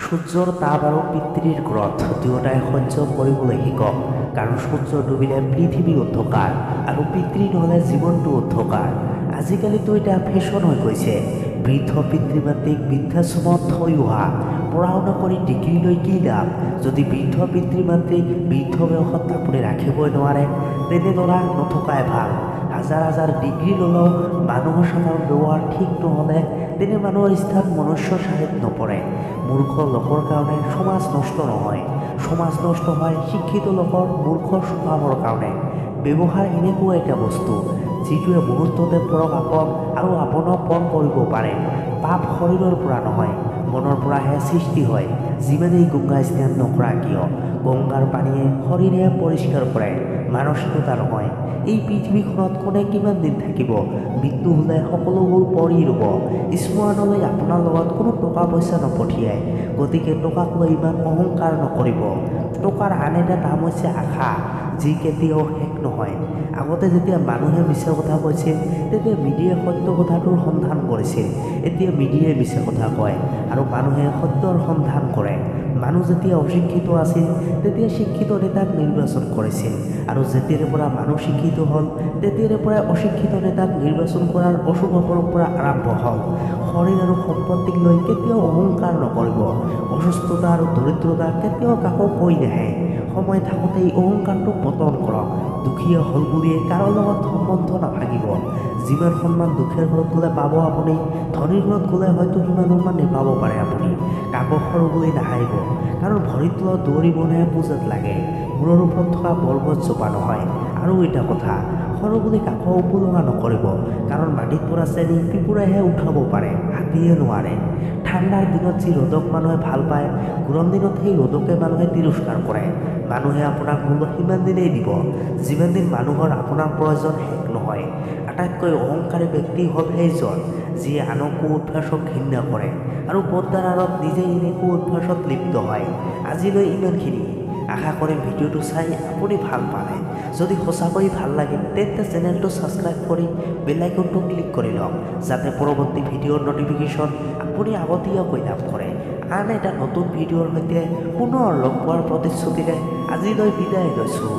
সূৰ্যৰ তাপ আৰু পিতৃৰ ক্ৰোধ দুয়োটাই সহ্য কৰিবলৈ শিকক, কাৰণ সূৰ্য ডুবিলে পৃথিৱী অন্ধকাৰ আৰু পিতৃ নহ'লে জীৱনটো অন্ধকাৰ। আজিকালিতো এতিয়া ফেশ্বন হৈ গৈছে বৃদ্ধ পিতৃ মাতৃক বৃদ্ধাশ্ৰমত থৈ অহা। পঢ়া শুনা কৰি ডিগ্ৰী লৈ কি লাভ যদি বৃদ্ধ পিতৃ মাতৃক বৃদ্ধ বয়সত আপুনি ৰাখিবই নোৱাৰে? তেনে ল'ৰা নথকাই ভাল। হাজাৰ হাজাৰ ডিগ্ৰী ল'লেও মানুহৰ সাধাৰণ ব্যৱহাৰ ঠিক নহ'লে তেনে মানুহৰ স্থান মনুষ্য চাৰিত নপৰে। মূৰ্খ লোকৰ কাৰণে সমাজ নষ্ট নহয়, সমাজ নষ্ট হয় শিক্ষিত লোকৰ মূৰ্খ স্বভাৱৰ কাৰণে। ব্যৱহাৰ এনেকুৱা এটা বস্তু যিটোৱে মুহূৰ্ততে পৰক আপন আৰু আপোনাক পৰ কৰিব পাৰে। পাপ শৰীৰৰ পৰা নহয়, মনৰ পৰাহে সৃষ্টি হয়। যিমানেই গংগা স্নান নকৰা কিয়, গংগাৰ পানীয়ে শৰীৰে পৰিষ্কাৰ কৰে, মানসিকতা নহয়। এই পৃথিৱীখনত কোনে কিমান দিন থাকিব? মৃত্যু হ'লে সকলোবোৰ পৰি ৰ'ব। স্মৰণলৈ আপোনাৰ লগত কোনো টকা পইচা নপঠিয়াই, গতিকে টকাক লৈ ইমান অহংকাৰ নকৰিব। টকাৰ আন এটা নাম হৈছে আশা, যি কেতিয়াও শেষ নহয়। আগতে যেতিয়া মানুহে মিছা কথা কৈছিল তেতিয়া মিডিয়াই সত্য কথাটোৰ সন্ধান কৰিছিল। এতিয়া মিডিয়াই মিছা কথা কয় আৰু মানুহে সত্যৰ সন্ধান কৰে। মানুহ যেতিয়া অশিক্ষিত আছিল তেতিয়া শিক্ষিত নেতাক নিৰ্বাচন কৰিছিল, আৰু যেতিয়াৰে পৰা মানুহ শিক্ষিত হ'ল তেতিয়াৰে পৰাই অশিক্ষিত নেতাক নিৰ্বাচন কৰাৰ অশুভ পৰম্পৰা আৰম্ভ হ'ল। শৰীৰ আৰু সম্পত্তিক লৈ কেতিয়াও অহংকাৰ নকৰিব। অসুস্থতা আৰু দৰিদ্ৰতা কেতিয়াও কাকো কৈ নাহে। সময় থাকোঁতেই অহংকাৰটো পতন কৰক। দুখীয়া হ'ল বুলিয়ে কাৰো লগত সম্বন্ধ নাভাগিব। যিমান সন্মান দুখীয়াৰ ঘৰত গ'লে পাব আপুনি, ধনীৰ ঘৰত গ'লে হয়তো সিমান সন্মান নেপাব পাৰে আপুনি। কাকো সৰু বুলি নাহাৰিব, কাৰণ ভৰিৰ তলত দৌৰিবলৈহে পূজাত লাগে, মূৰৰ ওপৰত থকা বৰগছ জোপা নহয়। আৰু এটা কথা, সৰু বুলি কাকো উপলুঙা নকৰিব, কাৰণ মাটিত পৰা চেনি পিঁপুৰাইহে উঠাব পাৰে, হাতীয়ে নোৱাৰে। ঠাণ্ডাৰ দিনত যি ৰ'দক মানুহে ভাল পায়, গৰম দিনত সেই ৰ'দকে মানুহে তিৰস্কাৰ কৰে। মানুহে আপোনাক মূল্য সিমান দিনেই দিব যিমান দিন মানুহৰ আপোনাৰ প্ৰয়োজন শেষ নহয়। আটাইতকৈ অহংকাৰী ব্যক্তি হ'ল সেইজন যিয়ে আনক কু-অভ্যাসক ঘৃণা কৰে আৰু পৰ্দাৰ আঁৰত নিজে এনে কু-অভ্যাসত লিপ্ত হয়। আজিলৈ ইমানখিনি। আশা কৰিম ভিডিঅ'টো চাই আপুনি ভাল পালে। যদি সঁচাকৈ ভাল লাগে তেন্তে চেনেলটো ছাবস্ক্ৰাইব কৰি বেল আইকনটো ক্লিক কৰি লওক, যাতে পৰৱৰ্তী ভিডিঅ'ৰ ন'টিফিকেশ্যন আপুনি আগতীয়াকৈ লাভ কৰে। আন এটা নতুন ভিডিঅ'ৰ সৈতে পুনৰ লগ পোৱাৰ প্ৰতিশ্ৰুতিৰে আজিলৈ বিদায় লৈছোঁ।